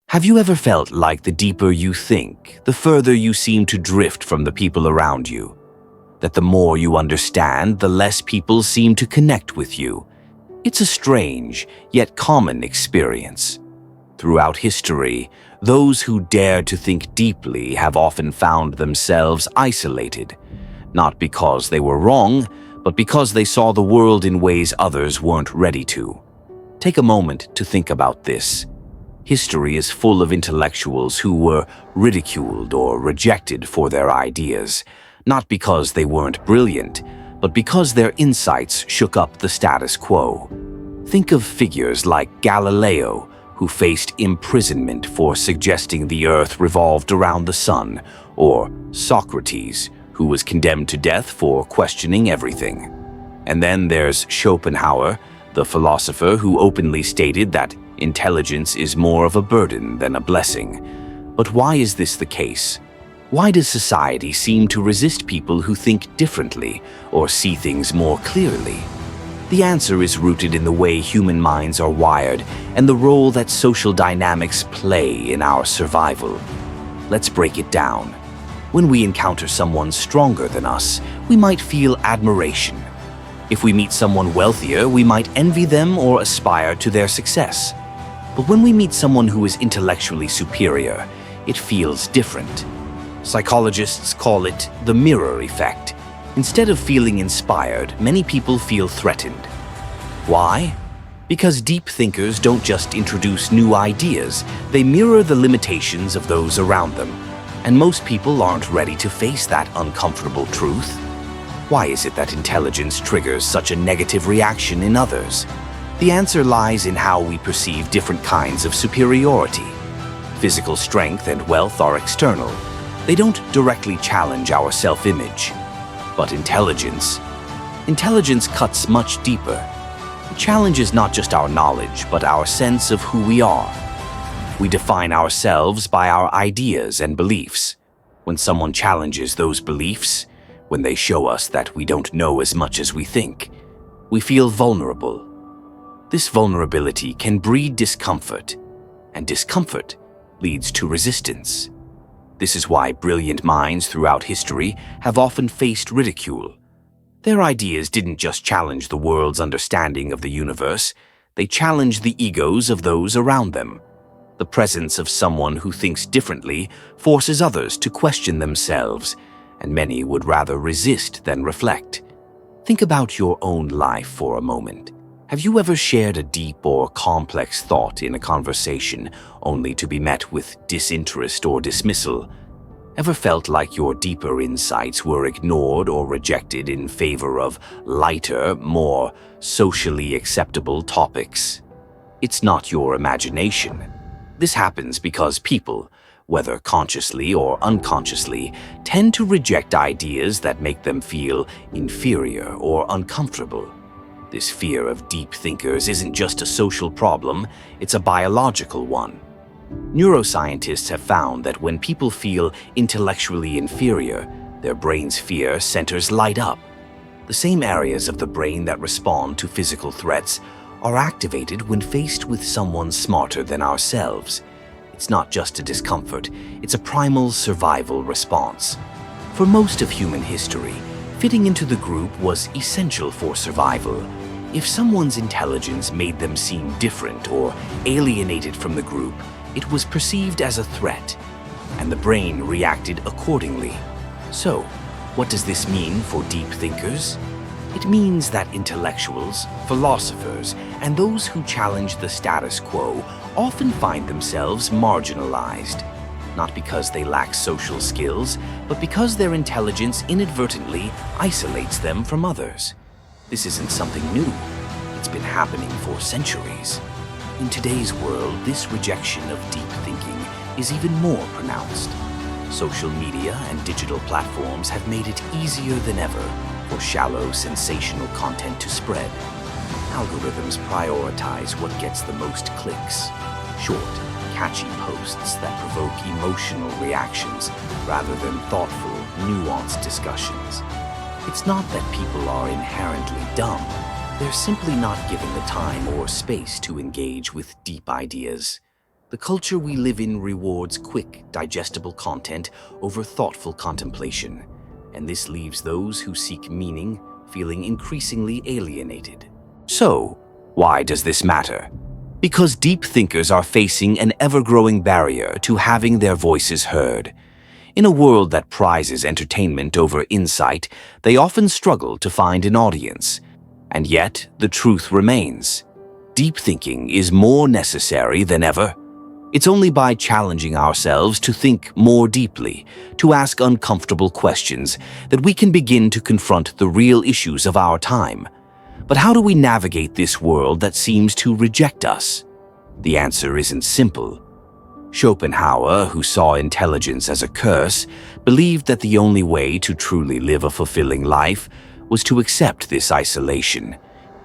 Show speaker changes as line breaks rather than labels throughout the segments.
Have you ever felt like the deeper you think, the further you seem to drift from the people around you? That the more you understand, the less people seem to connect with you? It's a strange, yet common experience. Throughout history, those who dared to think deeply have often found themselves isolated, not because they were wrong, but because they saw the world in ways others weren't ready to. Take a moment to think about this. History is full of intellectuals who were ridiculed or rejected for their ideas, not because they weren't brilliant, but because their insights shook up the status quo. Think of figures like Galileo, who faced imprisonment for suggesting the Earth revolved around the sun, or Socrates, who was condemned to death for questioning everything. And then there's Schopenhauer, the philosopher who openly stated that intelligence is more of a burden than a blessing. But why is this the case? Why does society seem to resist people who think differently or see things more clearly? The answer is rooted in the way human minds are wired and the role that social dynamics play in our survival. Let's break it down. When we encounter someone stronger than us, we might feel admiration. If we meet someone wealthier, we might envy them or aspire to their success. But when we meet someone who is intellectually superior, it feels different. Psychologists call it the mirror effect. Instead of feeling inspired, many people feel threatened. Why? Because deep thinkers don't just introduce new ideas, they mirror the limitations of those around them. And most people aren't ready to face that uncomfortable truth. Why is it that intelligence triggers such a negative reaction in others? The answer lies in how we perceive different kinds of superiority. Physical strength and wealth are external. They don't directly challenge our self-image. But intelligence cuts much deeper. It challenges not just our knowledge, but our sense of who we are. We define ourselves by our ideas and beliefs. When someone challenges those beliefs, when they show us that we don't know as much as we think, we feel vulnerable. This vulnerability can breed discomfort, and discomfort leads to resistance. This is why brilliant minds throughout history have often faced ridicule. Their ideas didn't just challenge the world's understanding of the universe, they challenged the egos of those around them. The presence of someone who thinks differently forces others to question themselves, and many would rather resist than reflect. Think about your own life for a moment. Have you ever shared a deep or complex thought in a conversation only to be met with disinterest or dismissal? Ever felt like your deeper insights were ignored or rejected in favor of lighter, more socially acceptable topics? It's not your imagination. This happens because people, whether consciously or unconsciously, tend to reject ideas that make them feel inferior or uncomfortable. This fear of deep thinkers isn't just a social problem, it's a biological one. Neuroscientists have found that when people feel intellectually inferior, their brain's fear centers light up. The same areas of the brain that respond to physical threats are activated when faced with someone smarter than ourselves. It's not just a discomfort, it's a primal survival response. For most of human history, fitting into the group was essential for survival. If someone's intelligence made them seem different or alienated from the group, it was perceived as a threat, and the brain reacted accordingly. So, what does this mean for deep thinkers? It means that intellectuals, philosophers, and those who challenge the status quo often find themselves marginalized, not because they lack social skills, but because their intelligence inadvertently isolates them from others. This isn't something new. It's been happening for centuries. In today's world, this rejection of deep thinking is even more pronounced. Social media and digital platforms have made it easier than ever for shallow, sensational content to spread. Algorithms prioritize what gets the most clicks. Short, catchy posts that provoke emotional reactions rather than thoughtful, nuanced discussions. It's not that people are inherently dumb. They're simply not given the time or space to engage with deep ideas. The culture we live in rewards quick, digestible content over thoughtful contemplation, and this leaves those who seek meaning feeling increasingly alienated. So, why does this matter? Because deep thinkers are facing an ever-growing barrier to having their voices heard. In a world that prizes entertainment over insight, they often struggle to find an audience. And yet, the truth remains. Deep thinking is more necessary than ever. It's only by challenging ourselves to think more deeply, to ask uncomfortable questions, that we can begin to confront the real issues of our time. But how do we navigate this world that seems to reject us? The answer isn't simple. Schopenhauer, who saw intelligence as a curse, believed that the only way to truly live a fulfilling life was to accept this isolation.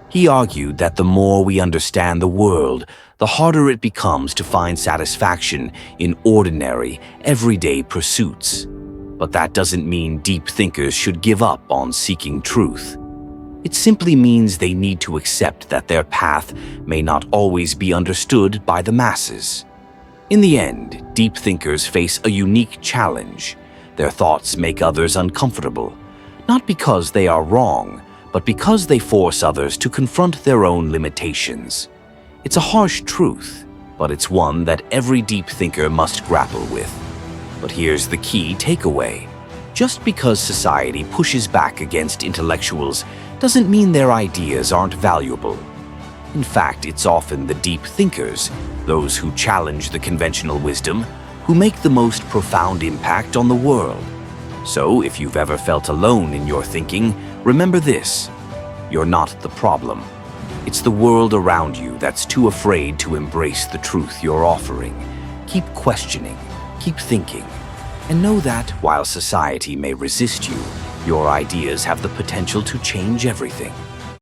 He argued that the more we understand the world, the harder it becomes to find satisfaction in ordinary, everyday pursuits. But that doesn't mean deep thinkers should give up on seeking truth. It simply means they need to accept that their path may not always be understood by the masses. In the end, deep thinkers face a unique challenge. Their thoughts make others uncomfortable, not because they are wrong, but because they force others to confront their own limitations. It's a harsh truth, but it's one that every deep thinker must grapple with. But here's the key takeaway. Just because society pushes back against intellectuals doesn't mean their ideas aren't valuable. In fact, it's often the deep thinkers, those who challenge the conventional wisdom, who make the most profound impact on the world. So, if you've ever felt alone in your thinking, remember this: you're not the problem. It's the world around you that's too afraid to embrace the truth you're offering. Keep questioning, keep thinking, and know that while society may resist you, your ideas have the potential to change everything.